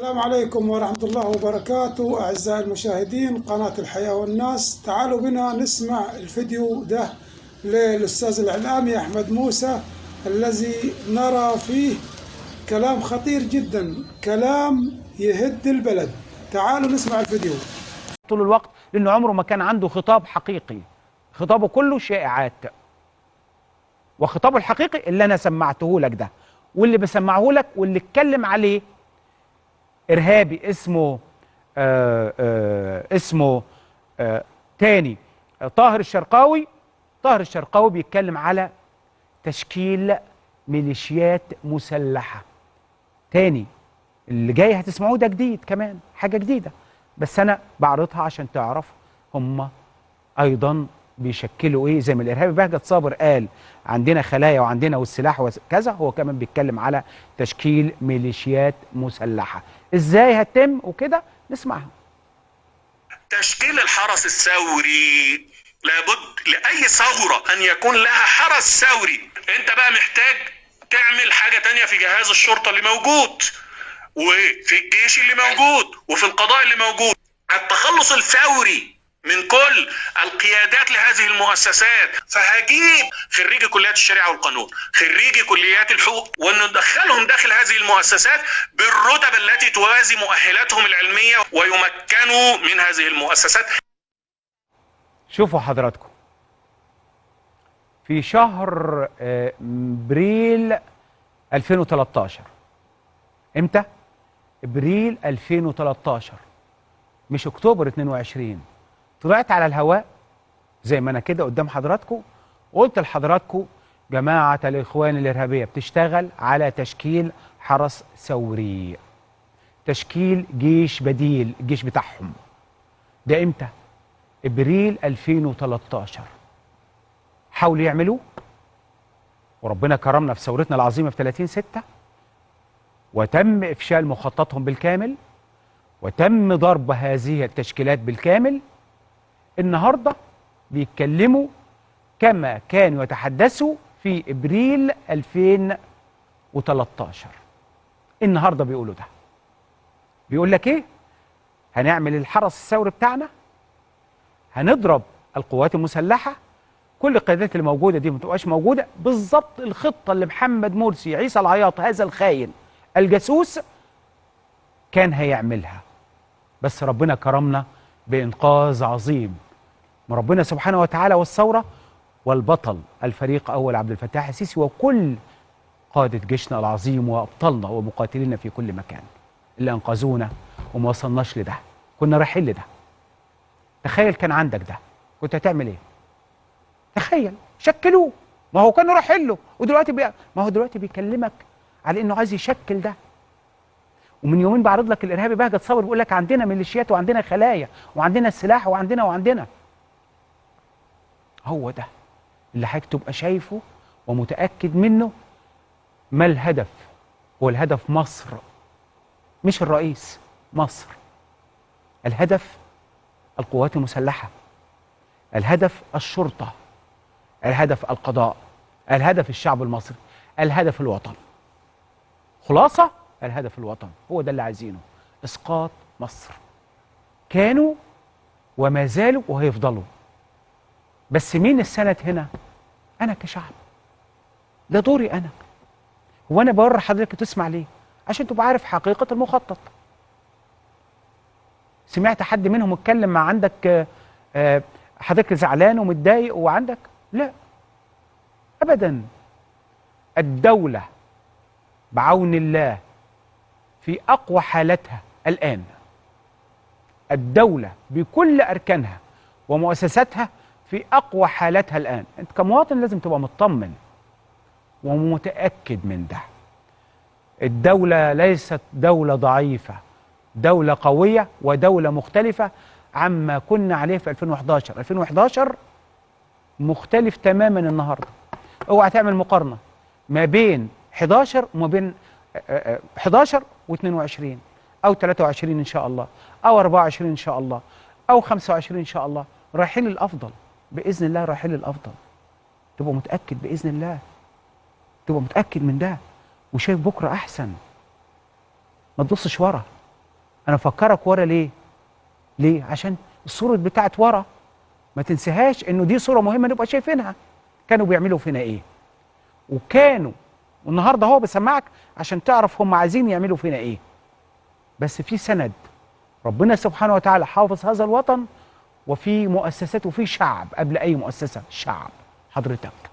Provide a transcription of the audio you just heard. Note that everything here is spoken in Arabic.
السلام عليكم ورحمة الله وبركاته. أعزائي المشاهدين قناة الحياة والناس، تعالوا بنا نسمع الفيديو ده للأستاذ الإعلامي أحمد موسى الذي نرى فيه كلام خطير جدا، كلام يهد البلد. تعالوا نسمع الفيديو. طول الوقت لأنه عمره ما كان عنده خطاب حقيقي، خطابه كله شائعات. وخطابه الحقيقي اللي أنا سمعته لك ده، واللي بسمعه لك واللي اتكلم عليه إرهابي اسمه تاني طاهر الشرقاوي. طاهر الشرقاوي بيتكلم على تشكيل ميليشيات مسلحة. تاني اللي جاي هتسمعوه ده جديد، كمان حاجة جديدة، بس أنا بعرضها عشان تعرف هم أيضا بيشكلوا إيه. زي ما الإرهابي بهجت صابر قال عندنا خلايا وعندنا والسلاح وكذا، هو كمان بيتكلم على تشكيل ميليشيات مسلحة. إزاي هتتم وكده نسمعها. تشكيل الحرس الثوري، لابد لأي ثورة أن يكون لها حرس ثوري. أنت بقى محتاج تعمل حاجة تانية في جهاز الشرطة اللي موجود، وفي الجيش اللي موجود، وفي القضاء اللي موجود. التخلص الفوري من كل القيادات لهذه المؤسسات. فهجيب خريجي كليات الشريعة والقانون، خريجي كليات الحقوق، وندخلهم داخل هذه المؤسسات بالرتب التي توازي مؤهلاتهم العلمية ويمكنوا من هذه المؤسسات. شوفوا حضراتكم، في شهر ابريل 2013. امتى؟ ابريل 2013 مش اكتوبر 22. طلعت على الهواء زي ما انا كده قدام حضراتكم، وقلت لحضراتكم جماعة الاخوان الارهابية بتشتغل على تشكيل حرس ثوري، تشكيل جيش بديل الجيش بتاعهم. ده امتى؟ ابريل 2013. حاولوا يعملوه وربنا كرمنا في ثورتنا العظيمة في 30/6، وتم افشال مخططهم بالكامل، وتم ضرب هذه التشكيلات بالكامل. النهارده بيتكلموا كما كانوا يتحدثوا في ابريل 2013. النهارده بيقولوا ده، بيقول لك ايه؟ هنعمل الحرس الثوري بتاعنا، هنضرب القوات المسلحه، كل القيادات اللي موجوده دي ما تبقاش موجوده. بالظبط الخطه اللي محمد مرسي عيسى العياط هذا الخاين الجاسوس كان هيعملها، بس ربنا كرمنا بإنقاذ عظيم من ربنا سبحانه وتعالى والثورة والبطل الفريق أول عبد الفتاح السيسي وكل قادة جيشنا العظيم وأبطالنا ومقاتلينا في كل مكان اللي أنقذونا وما وصلناش لده. كنا رايحين لده. تخيل كان عندك ده كنت هتعمل إيه؟ تخيل شكلوه، ما هو كانوا رايحين له، ودلوقتي ما هو دلوقتي بيكلمك على إنه عايز يشكل ده. ومن يومين بعرض لك الارهابي بهجت صابر بيقول لك عندنا ميليشيات وعندنا خلايا وعندنا السلاح وعندنا. هو ده اللي حضرتك تبقى شايفه ومتاكد منه. ما الهدف؟ هو الهدف مصر، مش الرئيس، مصر. الهدف القوات المسلحه، الهدف الشرطه، الهدف القضاء، الهدف الشعب المصري، الهدف الوطن. خلاصه الهدف الوطن، هو ده اللي عايزينه، اسقاط مصر. كانوا وما زالوا وهيفضلوا. بس مين السند هنا؟ انا كشعب، ده دوري انا. هو انا بوري حضرتك تسمع ليه؟ عشان تبقى عارف حقيقة المخطط. سمعت حد منهم اتكلم مع عندك حضرتك زعلان ومتضايق وعندك؟ لا ابدا. الدولة بعون الله في أقوى حالتها الآن. الدولة بكل أركانها ومؤسساتها في أقوى حالتها الآن. أنت كمواطن لازم تبقى مطمن ومتأكد من ده. الدولة ليست دولة ضعيفة، دولة قوية ودولة مختلفة عما كنا عليه في 2011. 2011 مختلف تماما النهاردة. اوعى تعمل مقارنة ما بين 11 وما بين 11 و22 او 23 ان شاء الله او 24 ان شاء الله او 25 ان شاء الله. رايحين للافضل باذن الله، رايحين للافضل. تبقى متاكد باذن الله، تبقى متاكد من ده وشايف بكره احسن. ما تبصش ورا، انا فكرك ورا ليه؟ ليه؟ عشان الصورة بتاعت ورا ما تنساهاش، انه دي صورة مهمة نبقى شايفينها. كانوا بيعملوا فينا ايه؟ وكانوا، والنهارده هو بسمعك عشان تعرف هم عايزين يعملوا فينا ايه. بس في سند، ربنا سبحانه وتعالى حافظ هذا الوطن، وفي مؤسسات وفي شعب قبل اي مؤسسة، شعب حضرتك.